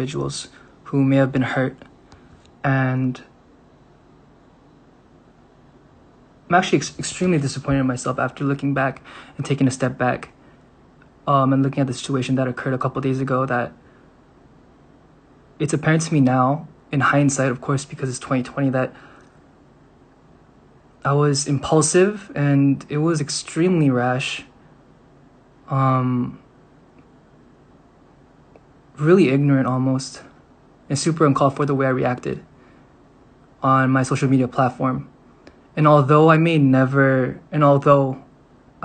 individuals who may have been hurt. And I'm actually extremely disappointed in myself after looking back and taking a step back and looking at the situation that occurred a couple days ago, that it's apparent to me now, in hindsight, of course, because it's 2020, that I was impulsive and it was extremely rash. Really ignorant almost, and super uncalled for the way I reacted on my social media platform. And although I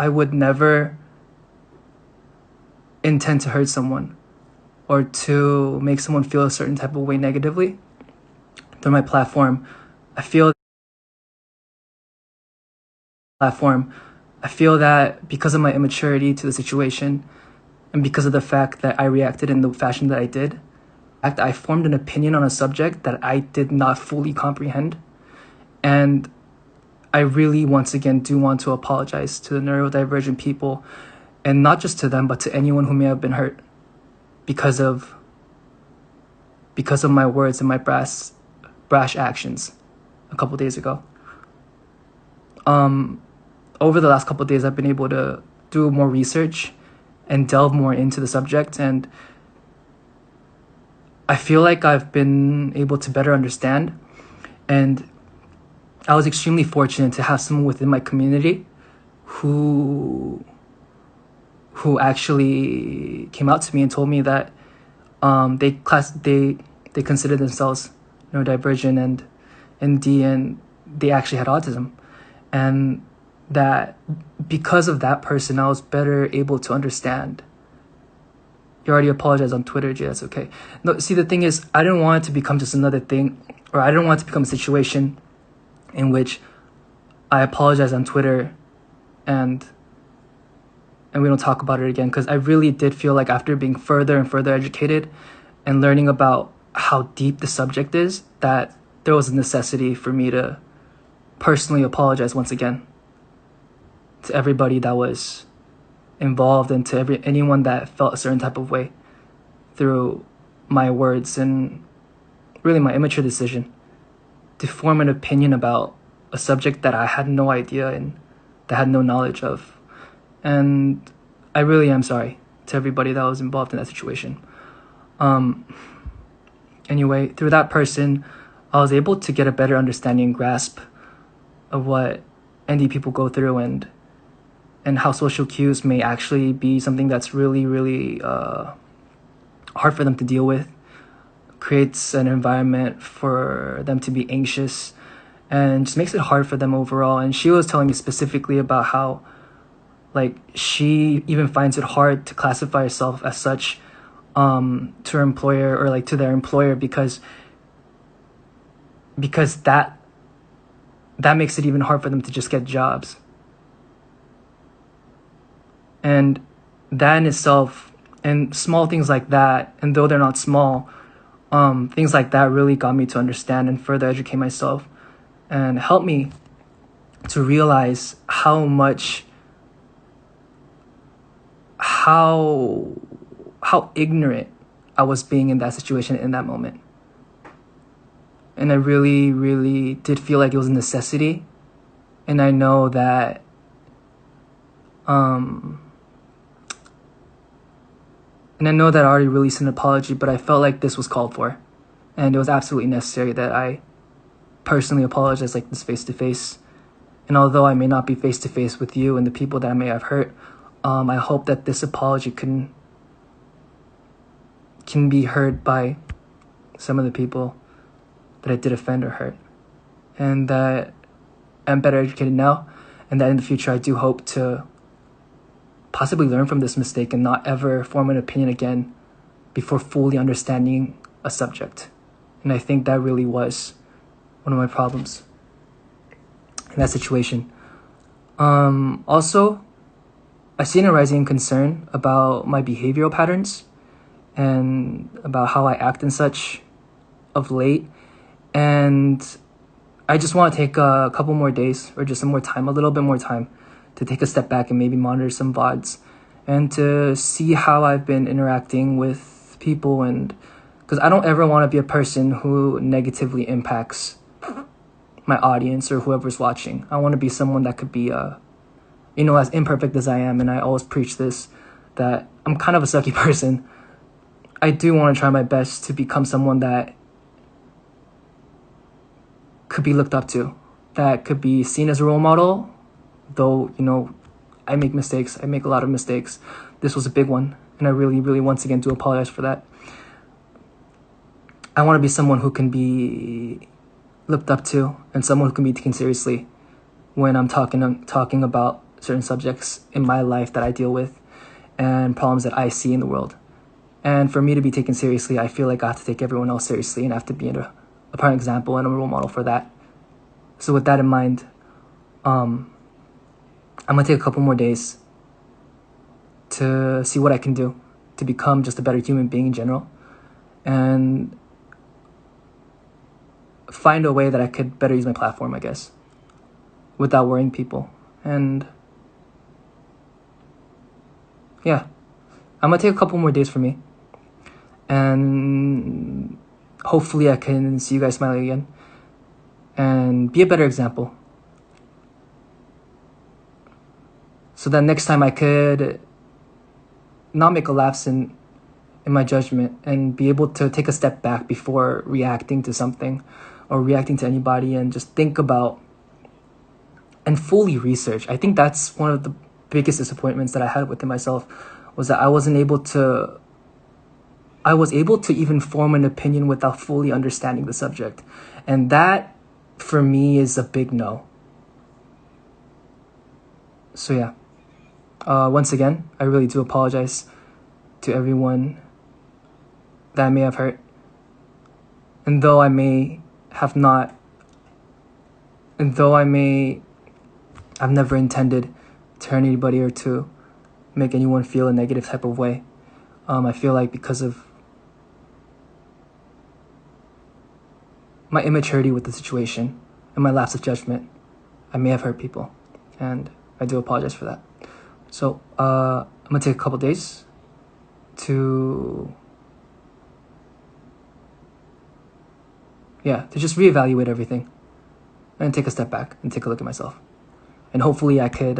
would never intend to hurt someone or to make someone feel a certain type of way negatively through my platform, I feel that because of my immaturity to the situation and because of the fact that I reacted in the fashion that I did, I formed an opinion on a subject that I did not fully comprehend. And I really, once again, do want to apologize to the neurodivergent people, and not just to them, but to anyone who may have been hurt because of my words and my brash actions a couple days ago. Over the last couple of days, I've been able to do more research and delve more into the subject, and I feel like I've been able to better understand. And I was extremely fortunate to have someone within my community who actually came out to me and told me that they consider themselves neurodivergent and they actually had autism, and that because of that person, I was better able to understand. You already apologized on Twitter, Jay, that's okay. No, see, the thing is, I didn't want it to become just another thing, or I didn't want it to become a situation in which I apologize on Twitter and we don't talk about it again, because I really did feel like after being further and further educated and learning about how deep the subject is, that there was a necessity for me to personally apologize once again to everybody that was involved and to anyone that felt a certain type of way through my words and really my immature decision to form an opinion about a subject that I had no idea and that I had no knowledge of. And I really am sorry to everybody that was involved in that situation. Anyway, through that person, I was able to get a better understanding and grasp of what ND people go through and how social cues may actually be something that's really, really hard for them to deal with. Creates an environment for them to be anxious and just makes it hard for them overall. And she was telling me specifically about how, like, she even finds it hard to classify herself as such to her employer, or like to their employer, because that makes it even hard for them to just get jobs. And that in itself, and small things like that, and though they're not small, things like that really got me to understand and further educate myself and help me to realize how ignorant I was being in that situation in that moment. And I really, really did feel like it was a necessity. And I know that I already released an apology, but I felt like this was called for. And it was absolutely necessary that I personally apologize like this face-to-face. And although I may not be face-to-face with you and the people that I may have hurt, I hope that this apology can be heard by some of the people that I did offend or hurt. And that I'm better educated now, and that in the future I do hope to possibly learn from this mistake and not ever form an opinion again before fully understanding a subject. And I think that really was one of my problems in that situation. Also, I've seen a rising concern about my behavioral patterns and about how I act and such of late. And I just want to take a couple more days, or just some more time, a little bit more time, to take a step back and maybe monitor some VODs and to see how I've been interacting with people and Because I don't ever want to be a person who negatively impacts my audience or whoever's watching. I want to be someone that could be, as imperfect as I am, and I always preach this, that I'm kind of a sucky person. I do want to try my best to become someone that could be looked up to, that could be seen as a role model, though, I make mistakes. I make a lot of mistakes. This was a big one, and I really, really, once again, do apologize for that. I want to be someone who can be looked up to and someone who can be taken seriously when I'm talking about certain subjects in my life that I deal with and problems that I see in the world. And for me to be taken seriously, I feel like I have to take everyone else seriously and I have to be a prime example and a role model for that. So with that in mind, I'm going to take a couple more days to see what I can do to become just a better human being in general, and find a way that I could better use my platform, I guess, without worrying people. And yeah, I'm going to take a couple more days for me, and hopefully I can see you guys smiling again and be a better example, so that next time I could not make a lapse in my judgment and be able to take a step back before reacting to something or reacting to anybody, and just think about and fully research. I think that's one of the biggest disappointments that I had within myself, was that I was able to even form an opinion without fully understanding the subject. And that, for me, is a big no. So yeah, once again, I really do apologize to everyone that I may have hurt. And though I've never intended to hurt anybody or to make anyone feel a negative type of way, I feel like because of my immaturity with the situation and my lapse of judgment, I may have hurt people, and I do apologize for that. So I'm gonna take a couple days to just reevaluate everything and take a step back and take a look at myself. And hopefully I could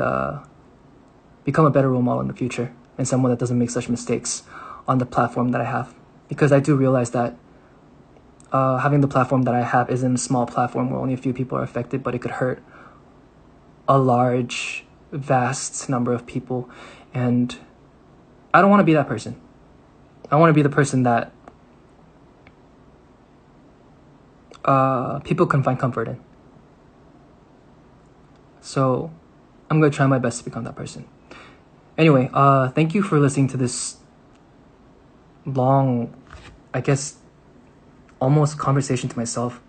become a better role model in the future and someone that doesn't make such mistakes on the platform that I have. Because I do realize that having the platform that I have isn't a small platform where only a few people are affected, but it could hurt a large, vast number of people. And I don't want to be that person. I want to be the person that people can find comfort in. So I'm going to try my best to become that person. Anyway, thank you for listening to this long, I guess, almost conversation to myself.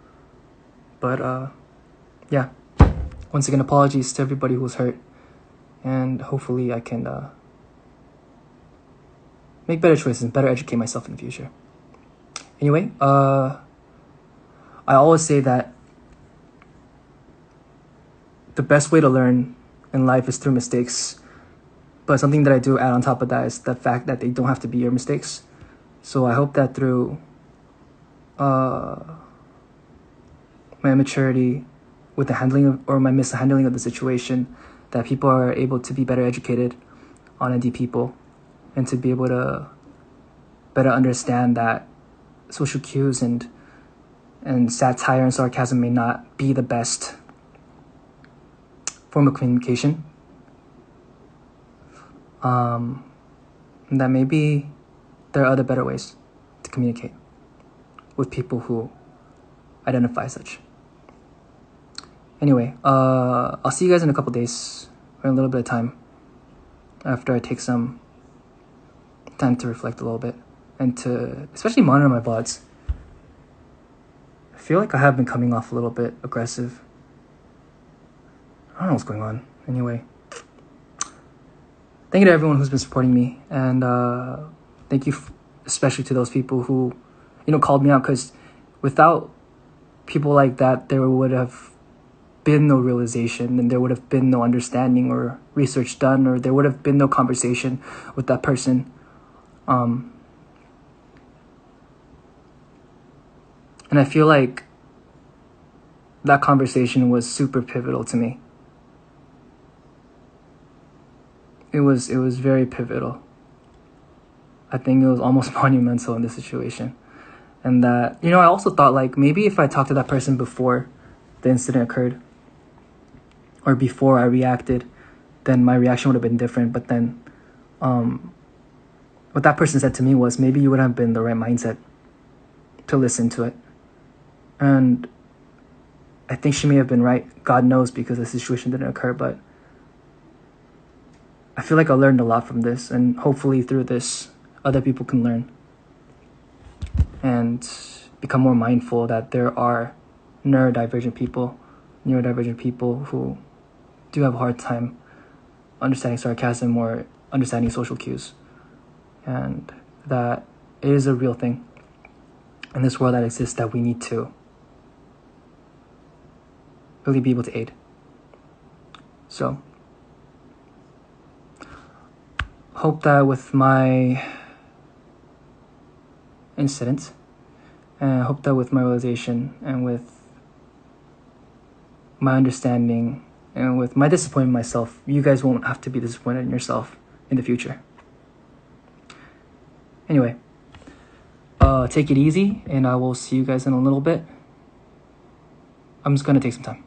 But yeah, once again, apologies to everybody who was hurt. And hopefully I can make better choices and better educate myself in the future. Anyway, I always say that the best way to learn in life is through mistakes. But something that I do add on top of that is the fact that they don't have to be your mistakes. So I hope that through my immaturity with the handling or my mishandling of the situation, that people are able to be better educated on ND people and to be able to better understand that social cues and satire and sarcasm may not be the best form of communication. That maybe there are other better ways to communicate with people who identify as such. Anyway, I'll see you guys in a couple days, or in a little bit of time, after I take some time to reflect a little bit and to especially monitor my VODs. I feel like I have been coming off a little bit aggressive. I don't know what's going on. Anyway, thank you to everyone who's been supporting me, and thank you especially to those people who, called me out, because without people like that, there would have been no realization, and there would have been no understanding or research done, or there would have been no conversation with that person. And I feel like that conversation was super pivotal to me. It was very pivotal. I think it was almost monumental in this situation. And that, I also thought, like, maybe if I talked to that person before the incident occurred, or before I reacted, then my reaction would have been different. But then what that person said to me was, maybe you wouldn't have been in the right mindset to listen to it. And I think she may have been right. God knows, because the situation didn't occur. But I feel like I learned a lot from this. And hopefully through this, other people can learn and become more mindful that there are neurodivergent people who do have a hard time understanding sarcasm or understanding social cues, and that it is a real thing in this world that exists that we need to really be able to aid. So, hope that with my incident, and I hope that with my realization and with my understanding and with my disappointment in myself, you guys won't have to be disappointed in yourself in the future. Anyway, take it easy, and I will see you guys in a little bit. I'm just going to take some time.